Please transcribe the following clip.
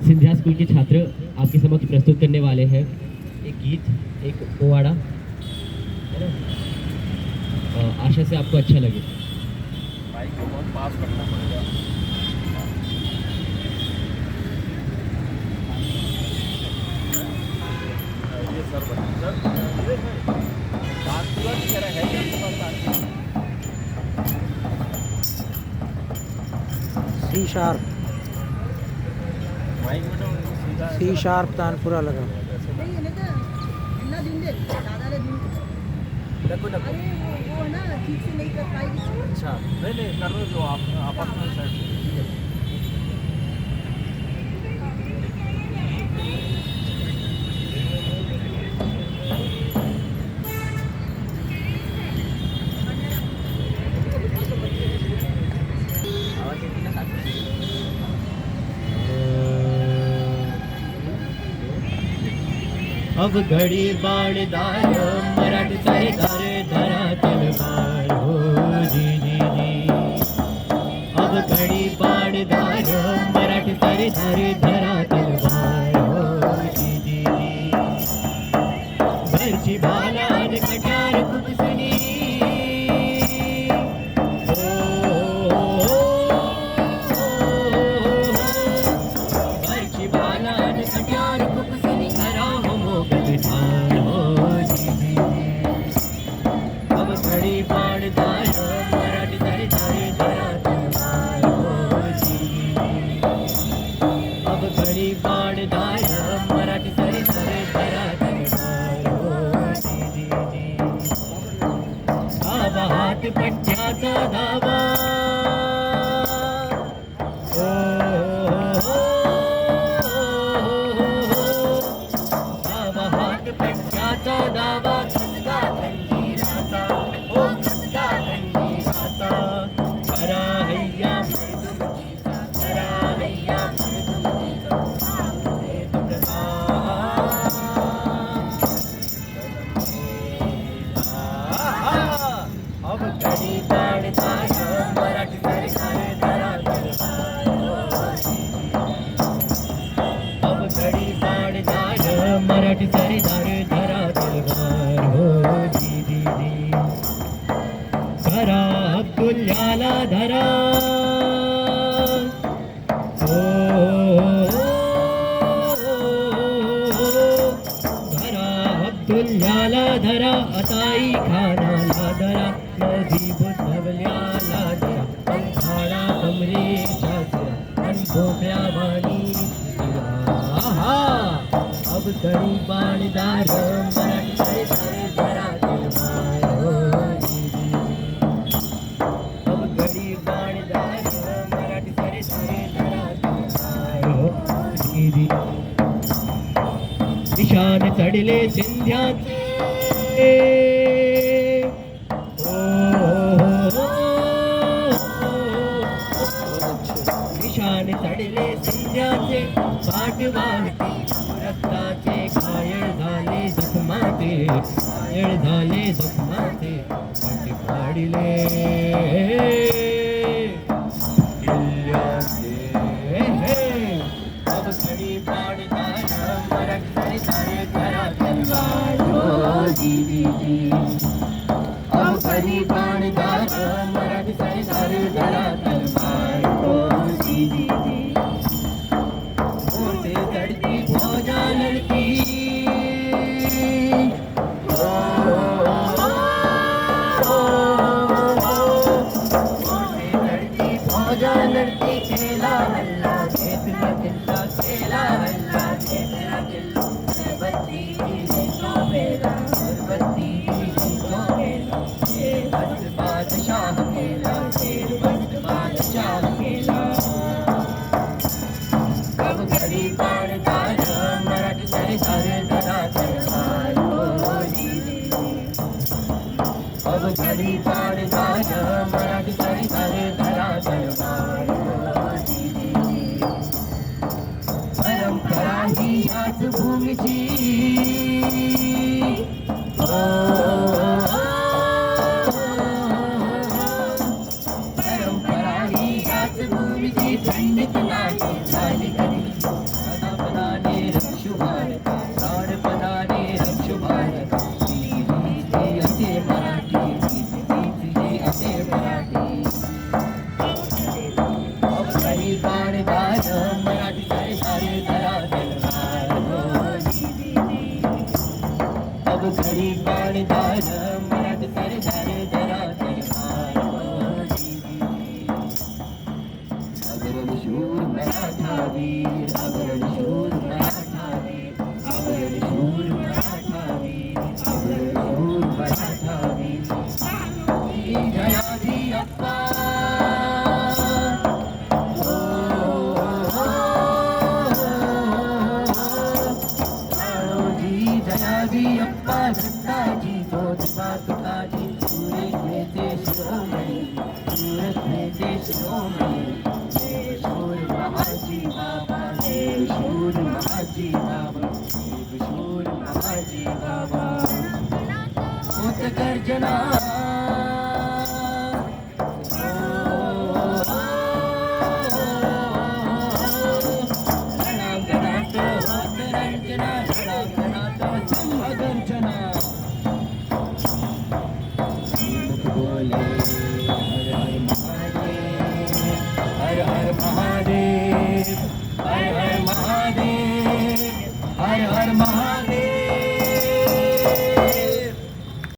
Scindia school के छात्र आपके समक्ष प्रस्तुत करने वाले हैं एक गीत, एक पोवाड़ा, है ना? आशा से आपको अच्छा लगे। माइक को बहुत पास करना पड़ेगा। ये सर बना सर, बात पूरा नहीं कह रहा है क्या आपके पास बात? सी शार्प माइक में तो सीधा सी शार्प तानपुरा लगा। देखो देखो। अरे वो ना ठीक से नहीं कर पाएगी। अच्छा नहीं कर रहे जो आप अपना साइड से ठीक है। अब घड़ी बाणदार मराठ सारे धारे धरा तलवार हो जी जी जी। अब घड़ी बाणदार मराठ सारे धारे धरा तलवार हो जी जी जी। घरची भालान कट्यार खुपसणी घरची भालान कट्यार खुपसणी करा हो मोगलधार हो जी जी। अब घडी बाणदार मराठी सारे धारे धरा तलवार हो जी। अब घडी बाणदार मराठी सारे धारे धरा तलवार हो जी जी जी। धावा हात पट्ट्याचा धावा धावा हात पट्ट्याचा धावा खसगा खंजीराचा ओ खसगा खंजीराचा। खरा हैया मर्दुमकीचा, खरा हैया मर्दुमकीचा, आमुले तुटका अब घडी बाणदार मराठी सारे धारे धरा तलवार हो जी। अब घडी बाणदार मराठी सारे धारे धरा तलवार हो जी जी जी। धरा अब्दुल्लाला धरा ओ धरा अब्दुल्लाला धरा अताई खानाला धरा नदी बुद्धवल्याला धरा पंखाडा कमरेच्या धरा अन भोपळ्या वाणी आहा। अब घडी बाणदार मराठी सारे धारे धरा तलवार हो जी जी जी। अब घडी बाणदार मराठी सारे धारे धरा तलवार हो जी जी। निशान चढले सिंध्याचे निशान चढले सिंध्याचे पाठवाहती रक्ताचे घायल झाले जखमाचे घायल झाले जखमाचे पाठ पाडले किल्ल्याचे अब घडी बाणदार मराठी सारे धारे धरा तलवार हो जी जी जी। अब घडी बाणदार मराठी सारे धारे धरा तलवार हो जी जी जी। होते लड़की भोजा लड़की होते लड़की भोजा लड़की खेला हल्ला खेतला किल्ला खेला हल्ला खेतला किल्ला बत्ती तो मेरा बत्ती तो मेरा ये बस बादशाह मेरा शेर बस बादशाह मेरा। अब घडी बाणदार मराठी सारे धारे धरा तलवार हो जी जी। अब घडी बाणदार मराठी सारे धारे धरा तलवार हो जी जी। परंपरा ही याच भूमीची परंपरा ही याच भूमीची खंडित नाही झाली कधी वीर अग्रणशूर मराठा वीर अग्रणशूर मराठा वीर अग्रणशूर मराठा वीर जयाजी अप्पा जयाजी अप्पा दत्ताजी ज्योतिबा तुकाजी सूरत में ते शिरोमणी सूरत में ते शिरोमणी देवशूर महाजी बाबा देवशूर महाजी बाबा देवशूर महाजी बाबा होत गर्जना